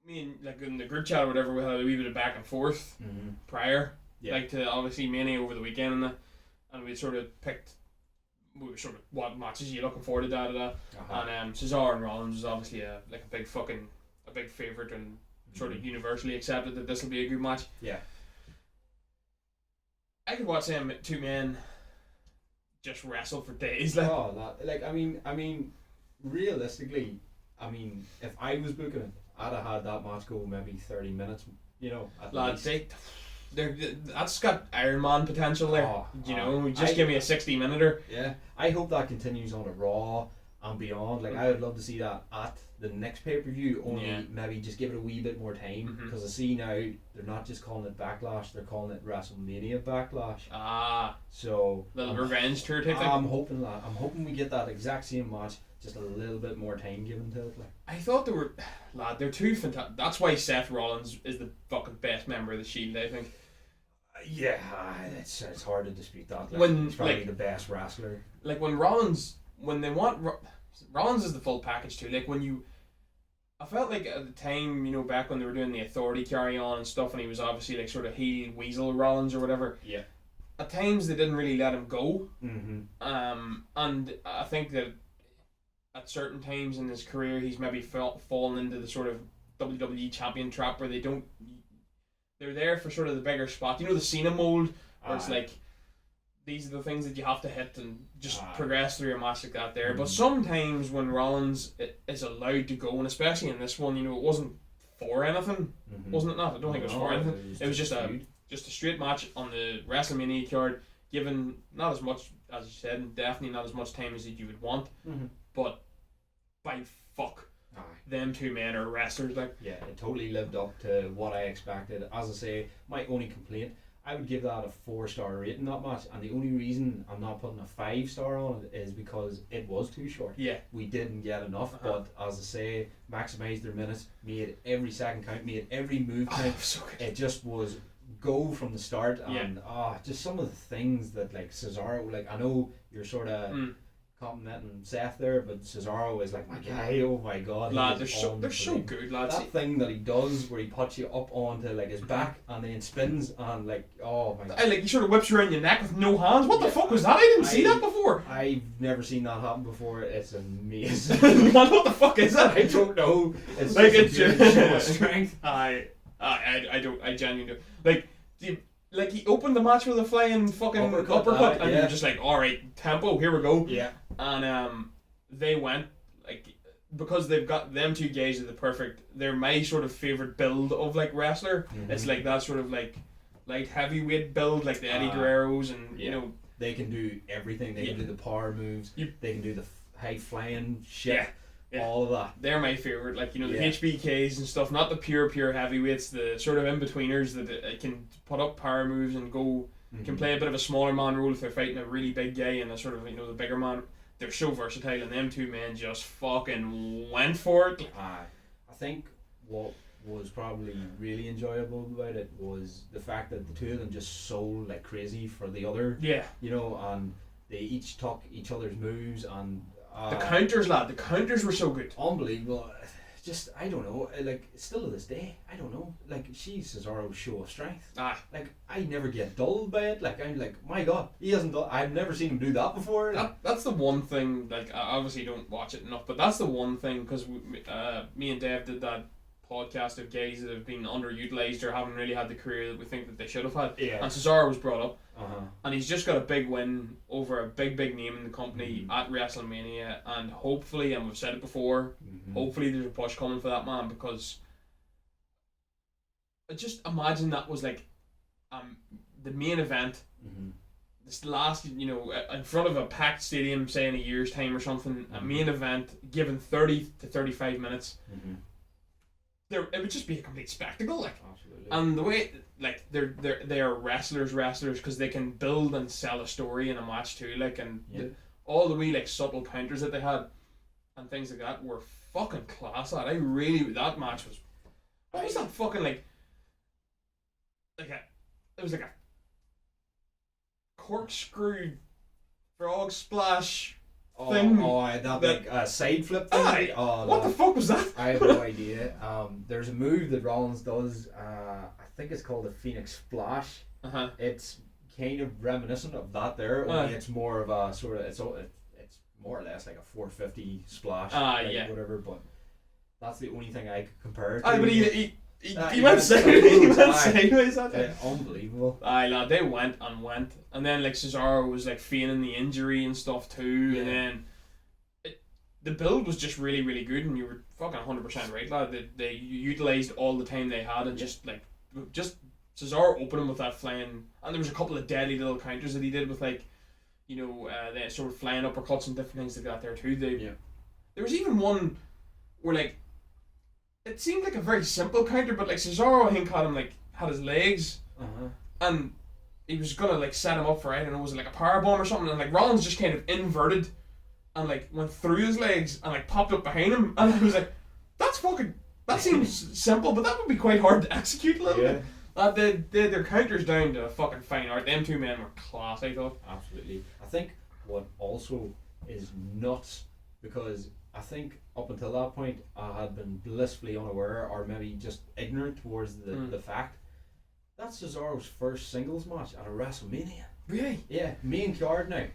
me and like in the group chat or whatever, we had a wee bit of back and forth prior, like to obviously Mania over the weekend and we sort of picked. We were sort of what matches you looking forward to and Cesaro and Rollins was obviously a big favourite and sort of universally accepted that this will be a good match. Yeah. I could watch them two men just wrestle for days. Like. Oh, that, I mean, realistically, if I was booking it, I'd have had that match go maybe 30 minutes. At least. That's got Iron Man potential there. Give me a 60-minute. Yeah, I hope that continues on a Raw and beyond. I would love to see that at the next pay-per-view. Only maybe just give it a wee bit more time because I see now they're not just calling it Backlash; they're calling it Wrestlemania Backlash. So little revenge tour type thing. I'm hoping we get that exact same match. Just a little bit more time given to it. I thought they're two fantastic. That's why Seth Rollins is the fucking best member of the Shield, I think. Yeah, it's hard to dispute that. When he's probably the best wrestler. When they want Rollins is the full package too. I felt like at the time, back when they were doing the Authority carry on and stuff, and he was obviously sort of heel Weasel Rollins or whatever. Yeah. At times they didn't really let him go. And I think that. At certain times in his career, he's maybe fallen into the sort of WWE champion trap where they're there for sort of the bigger spot. The Cena mold, where it's these are the things that you have to hit and just progress through a match like that there. But sometimes when Rollins is allowed to go, and especially in this one, it wasn't for anything, wasn't it not? I don't think it was for anything. It was just a straight match on the WrestleMania card, given not as much, as you said, and definitely not as much time as you would want. But by fuck, them two men are wrestlers. Yeah, it totally lived up to what I expected. As I say, my only complaint, I would give that a 4-star rating, that match, and the only reason I'm not putting a 5-star on it is because it was too short. Yeah, we didn't get enough. But as I say, maximised their minutes, made every second count, made every move count. So it just was go from the start, and just some of the things that Cesaro, I know you're sort of complimenting Seth there, but Cesaro is my guy. Oh my god, lad, they're so good, lads. That thing that he does where he puts you up onto his back and then spins and oh my god, he sort of whips you around your neck with no hands. What the fuck was that? I didn't see that before. I've never seen that happen before. It's amazing. What the fuck is that? I don't know. It's it's show of strength. I genuinely do. He opened the match with a flying fucking uppercut and you're just alright, tempo, here we go. Yeah. And they went, because they've got them two guys are they're my sort of favourite build of wrestler. It's that sort of light heavyweight build, like the Eddie Guerreros and they can do everything. They can do the power moves, they can do the high flying shit. Yeah. All of that. They're my favourite, the HBKs and stuff, not the pure heavyweights, the sort of in-betweeners that can put up power moves and go, can play a bit of a smaller man role if they're fighting a really big guy and a sort of, the bigger man. They're so versatile, and them two men just fucking went for it. I think what was probably really enjoyable about it was the fact that the two of them just sold like crazy for the other. Yeah. And they each took each other's moves and the counters, lad. The counters were so good. Unbelievable. Just, I don't know. Still to this day, I don't know. She's Cesaro's show of strength. I never get dulled by it. I'm my God, he hasn't done. I've never seen him do that before. That's the one thing. I obviously don't watch it enough, but that's the one thing because me and Dave did that podcast of guys that have been underutilized or haven't really had the career that we think that they should have had. Yeah. And Cesaro was brought up. And he's just got a big win over a big name in the company at WrestleMania, and hopefully, and we've said it before, hopefully there's a push coming for that man, because just imagine that was the main event, this last, in front of a packed stadium, say in a year's time or something, a main event given 30 to 35 minutes. It would just be a complete spectacle, Absolutely. And the way, they are wrestlers because they can build and sell a story in a match too, all the wee subtle counters that they had and things like that were fucking class. That match was. What was that fucking it was like a corkscrew frog splash thing. That like side flip thing. Aye. What the fuck was that? I have no idea. There's a move that Rollins does. I think it's called a Phoenix Splash. It's kind of reminiscent of that there. Only it's more of a sort of it's more or less like a 450 splash. Whatever. But that's the only thing I could compare it to. But he went sideways. Unbelievable. Lad, they went, and then like Cesaro was like feigning the injury and stuff too, and then the build was just really, really good, and you were fucking 100% right, lad. They utilised all the time they had, and just Cesaro opened him with that flying, and there was a couple of deadly little counters that he did with like, the sort of flying uppercuts and different things like that there too. There was even one where like, it seemed like a very simple counter, but like Cesaro, I think, had his legs, and he was gonna like set him up for, I don't know, was it like a powerbomb or something, and like Rollins just kind of inverted and like went through his legs and like popped up behind him, and I was like, that seems simple, but that would be quite hard to execute a little bit. They their counters down to a fucking fine art. Them two men were class, I thought. Absolutely. I think what also is nuts, because I think up until that point I had been blissfully unaware, or maybe just ignorant towards the fact that's Cesaro's first singles match at a WrestleMania. Really? Yeah, main card now.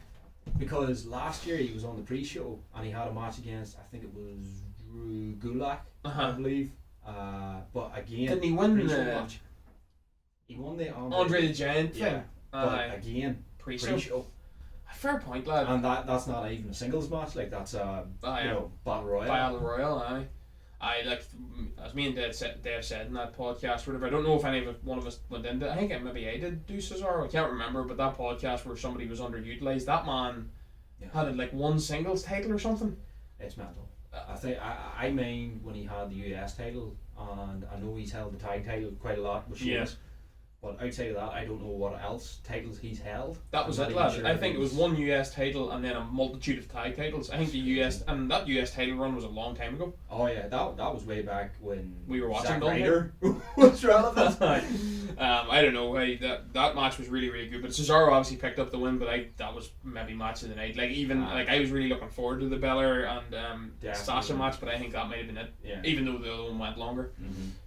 Because last year he was on the pre-show and he had a match against, I think it was Drew Gulak, I believe. But again, didn't he win the match? He won the Andre the Giant thing. Yeah, but again, pre-show. Fair point, lad. And that's not even a singles match. Like that's a battle royal. Battle royal, aye. I like, as me and Dave said in that podcast, whatever. I don't know if one of us went into. I think maybe I did do Cesaro. I can't remember, but that podcast where somebody was underutilized. That man had like one singles title or something. It's mental. I think I mean when he had the US title, and I know he's held the tag title quite a lot with Sheamus. But outside of that, I don't know what else titles he's held. That was it, lad. I think it was one US title and then a multitude of tag titles. I think the US and that US title run was a long time ago. Oh yeah, that was way back when we were watching Zack Ryder was relevant. I don't know. That match was really, really good. But Cesaro obviously picked up the win. But that was maybe match of the night. Like even I was really looking forward to the Belair and Sasha match. But I think that might have been it. Yeah. Even though the other one went longer.